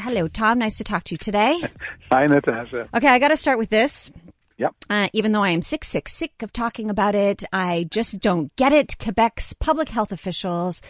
Hello, Tom. Nice to talk to you today. Hi, Natasha. Okay, I got to start with this. Yep. Even though I am sick of talking about it, I just don't get it. Quebec's public health officials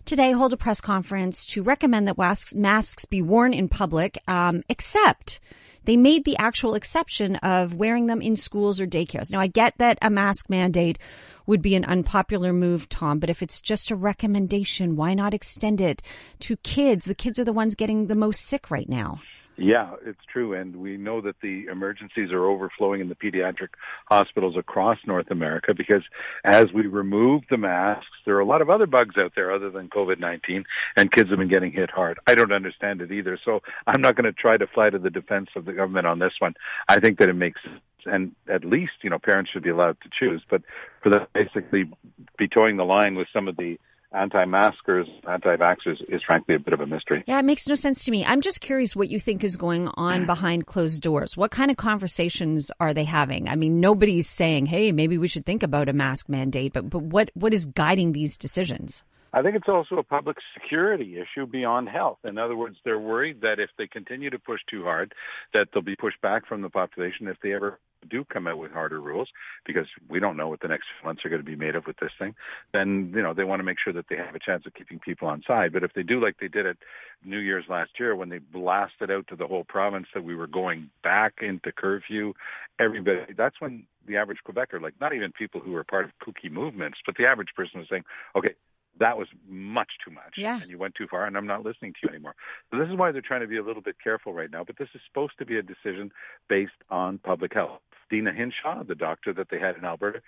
today hold a press conference to recommend that masks be worn in public, except they made the actual exception of wearing them in schools or daycares. Now, I get that a mask mandate would be an unpopular move, Tom, but if it's just a recommendation, why not extend it to kids? The kids are the ones getting the most sick right now. Yeah, it's true. And we know that the emergencies are overflowing in the pediatric hospitals across North America because as we remove the masks, there are a lot of other bugs out there other than COVID-19, and kids have been getting hit hard. I don't understand it either. So I'm not going to try to fly to the defense of the government on this one. I think that it makes sense. And at least, parents should be allowed to choose. But for that, basically be towing the line with some of the anti-maskers, anti-vaxxers is frankly a bit of a mystery. Yeah, it makes no sense to me. I'm just curious what you think is going on behind closed doors. What kind of conversations are they having? I mean, nobody's saying, hey, maybe we should think about a mask mandate, but what is guiding these decisions? I think it's also a public security issue beyond health. In other words, they're worried that if they continue to push too hard, that they'll be pushed back from the population if they ever do come out with harder rules, because we don't know what the next months are going to be made of with this thing. Then, they want to make sure that they have a chance of keeping people on side. But if they do like they did at New Year's last year when they blasted out to the whole province that we were going back into curfew, everybody, that's when the average Quebecer, like not even people who are part of kooky movements, but the average person was saying, okay, that was much too much, and you went too far, and I'm not listening to you anymore. So this is why they're trying to be a little bit careful right now, but this is supposed to be a decision based on public health. Dina Hinshaw, the doctor that they had in Alberta,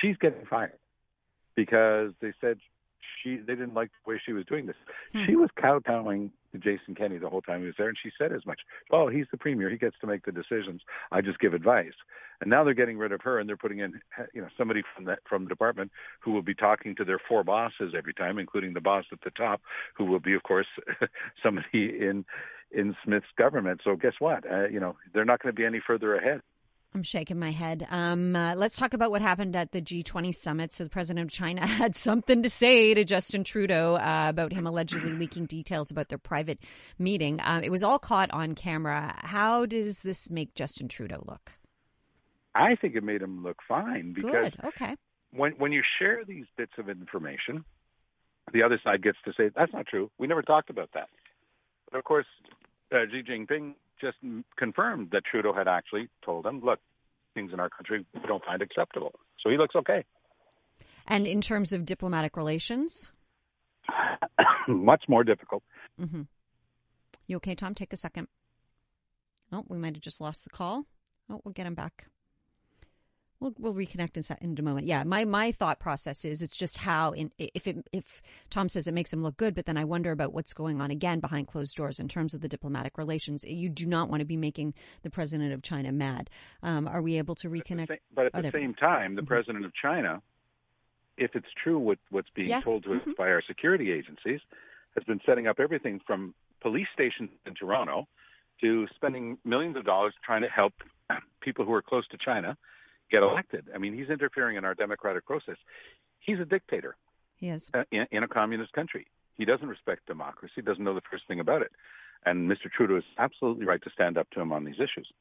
she's getting fired because they said they didn't like the way she was doing this. She was kowtowing to Jason Kenney the whole time he was there, and she said as much. Oh, he's the premier. He gets to make the decisions. I just give advice. And now they're getting rid of her, and they're putting in somebody from the department who will be talking to their four bosses every time, including the boss at the top, who will be, of course, somebody in Smith's government. So guess what? They're not going to be any further ahead. I'm shaking my head. Let's talk about what happened at the G20 summit. So the president of China had something to say to Justin Trudeau about him allegedly leaking details about their private meeting. It was all caught on camera. How does this make Justin Trudeau look? I think it made him look fine because Good. Okay. When you share these bits of information, the other side gets to say, that's not true. We never talked about that. But of course, Xi Jinping just confirmed that Trudeau had actually told him, look, things in our country we don't find acceptable. So he looks okay. And in terms of diplomatic relations? Much more difficult. Mm-hmm. You okay, Tom? Take a second. Oh, we might have just lost the call. Oh, we'll get him back. We'll reconnect in a moment. Yeah, my thought process is it's just how if Tom says it makes him look good, but then I wonder about what's going on again behind closed doors in terms of the diplomatic relations. You do not want to be making the president of China mad. Are we able to reconnect? But at the same time, the president of China, if it's true what's being told to us by our security agencies, has been setting up everything from police stations in Toronto to spending millions of dollars trying to help people who are close to China get elected. I mean, he's interfering in our democratic process. He's a dictator. He is. In a communist country. He doesn't respect democracy, doesn't know the first thing about it. And Mr. Trudeau is absolutely right to stand up to him on these issues.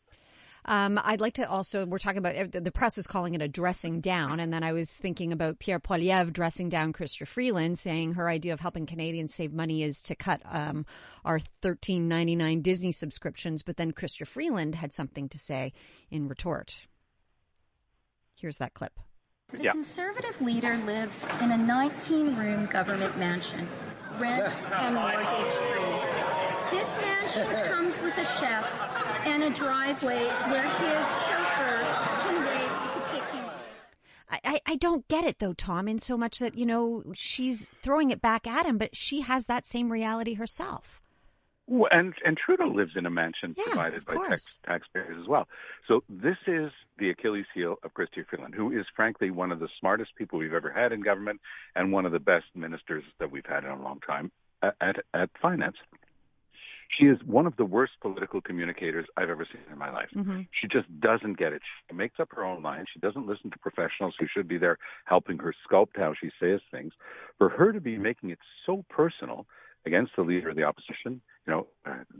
I'd like to also, we're talking about, the press is calling it a dressing down. And then I was thinking about Pierre Poilievre dressing down Chrystia Freeland, saying her idea of helping Canadians save money is to cut our $13.99 Disney subscriptions. But then Chrystia Freeland had something to say in retort. Here's that clip. The Conservative leader lives in a 19-room government mansion, rent and mortgage-free. This mansion comes with a chef and a driveway where his chauffeur can wait to pick him up. I don't get it, though, Tom, in so much that, she's throwing it back at him, but she has that same reality herself. Well, and Trudeau lives in a mansion provided by taxpayers as well. So this is the Achilles heel of Chrystia Freeland, who is frankly one of the smartest people we've ever had in government and one of the best ministers that we've had in a long time at finance. She is one of the worst political communicators I've ever seen in my life. Mm-hmm. She just doesn't get it. She makes up her own lines. She doesn't listen to professionals who should be there helping her sculpt how she says things. For her to be making it so personal against the leader of the opposition.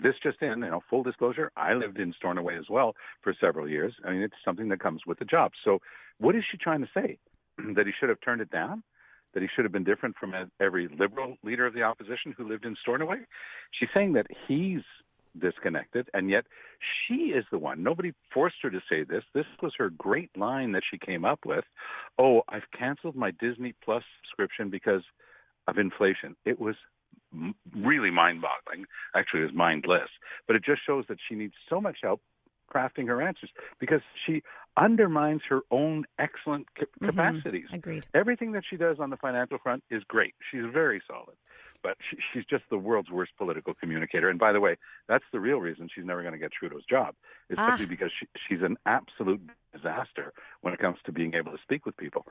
This just in, full disclosure, I lived in Stornoway as well for several years. I mean, it's something that comes with the job. So what is she trying to say? That he should have turned it down? That he should have been different from every Liberal leader of the opposition who lived in Stornoway? She's saying that he's disconnected, and yet she is the one. Nobody forced her to say this. This was her great line that she came up with. Oh, I've canceled my Disney Plus subscription because of inflation. It was really mind-boggling. Actually, it was mindless. But it just shows that she needs so much help crafting her answers because she undermines her own excellent capacities. Agreed. Everything that she does on the financial front is great. She's very solid. But she's just the world's worst political communicator. And by the way, that's the real reason she's never going to get Trudeau's job, is simply because she's an absolute disaster when it comes to being able to speak with people.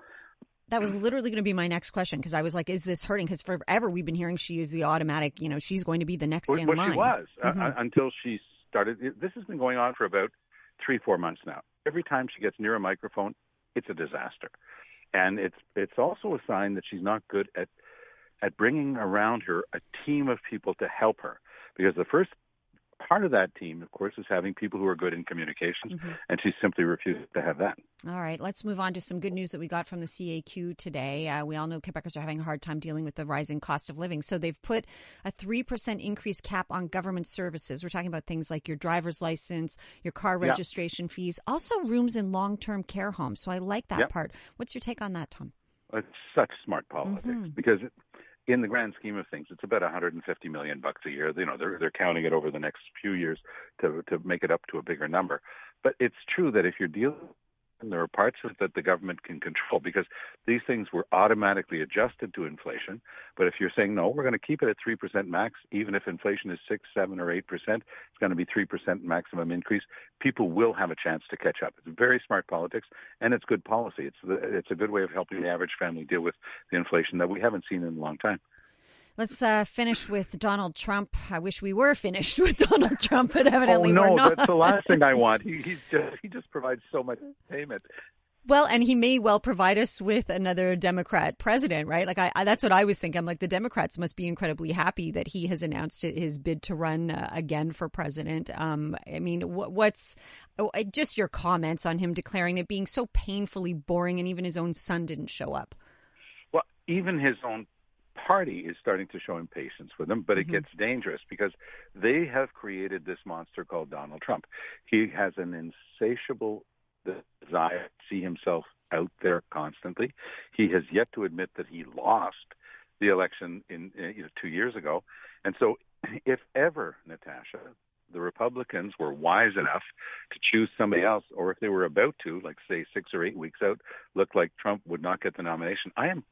That was literally going to be my next question, because I was like, is this hurting? Because forever we've been hearing she is the automatic, she's going to be the next in line. Well, she was until she started. This has been going on for about 3-4 months now. Every time she gets near a microphone, it's a disaster. And it's also a sign that she's not good at bringing around her a team of people to help her. Because the first part of that team, of course, is having people who are good in communications, and she simply refuses to have that. All right, let's move on to some good news that we got from the CAQ today. We all know Quebecers are having a hard time dealing with the rising cost of living. So they've put a 3% increase cap on government services. We're talking about things like your driver's license, your car registration fees, also rooms in long-term care homes. So I like that part. What's your take on that, Tom? It's such smart politics because in the grand scheme of things, it's about $150 million a year. They're counting it over the next few years to make it up to a bigger number. But it's true that if you're dealing, and there are parts of it that the government can control because these things were automatically adjusted to inflation. But if you're saying, no, we're going to keep it at 3% max, even if inflation is 6, 7, or 8%, it's going to be 3% maximum increase. People will have a chance to catch up. It's very smart politics, and it's good policy. It's a good way of helping the average family deal with the inflation that we haven't seen in a long time. Let's finish with Donald Trump. I wish we were finished with Donald Trump, but evidently we're not. That's the last thing I want. He just provides so much payment. Well, and he may well provide us with another Democrat president, right? Like that's what I was thinking. I'm like, the Democrats must be incredibly happy that he has announced his bid to run again for president. I mean, what's just your comments on him declaring it being so painfully boring, and even his own son didn't show up? Well, even his own party is starting to show impatience with him, but it gets dangerous because they have created this monster called Donald Trump. He has an insatiable desire to see himself out there constantly. He has yet to admit that he lost the election in 2 years ago. And so if ever, Natasha, the Republicans were wise enough to choose somebody else, or if they were about to, like say 6 or 8 weeks out, look like Trump would not get the nomination, I am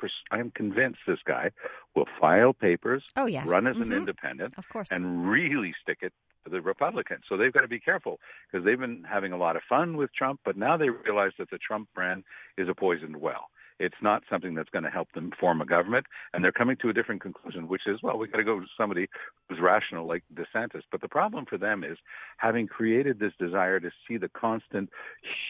convinced this guy will file papers, run as an independent, of course, and really stick it to the Republicans. So they've got to be careful because they've been having a lot of fun with Trump, but now they realize that the Trump brand is a poisoned well. It's not something that's going to help them form a government, and they're coming to a different conclusion, which is, well, we got to go to somebody who's rational like DeSantis. But the problem for them is having created this desire to see the constant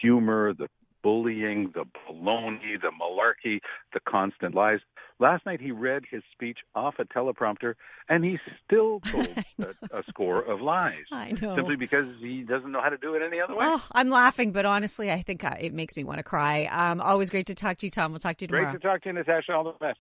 humor, the bullying, the baloney, the malarkey, the constant lies. Last night he read his speech off a teleprompter, and he still told a score of lies. I know. Simply because he doesn't know how to do it any other way. Oh, I'm laughing, but honestly, I think it makes me want to cry. Always great to talk to you, Tom. We'll talk to you tomorrow. Great to talk to you, Natasha. All the best.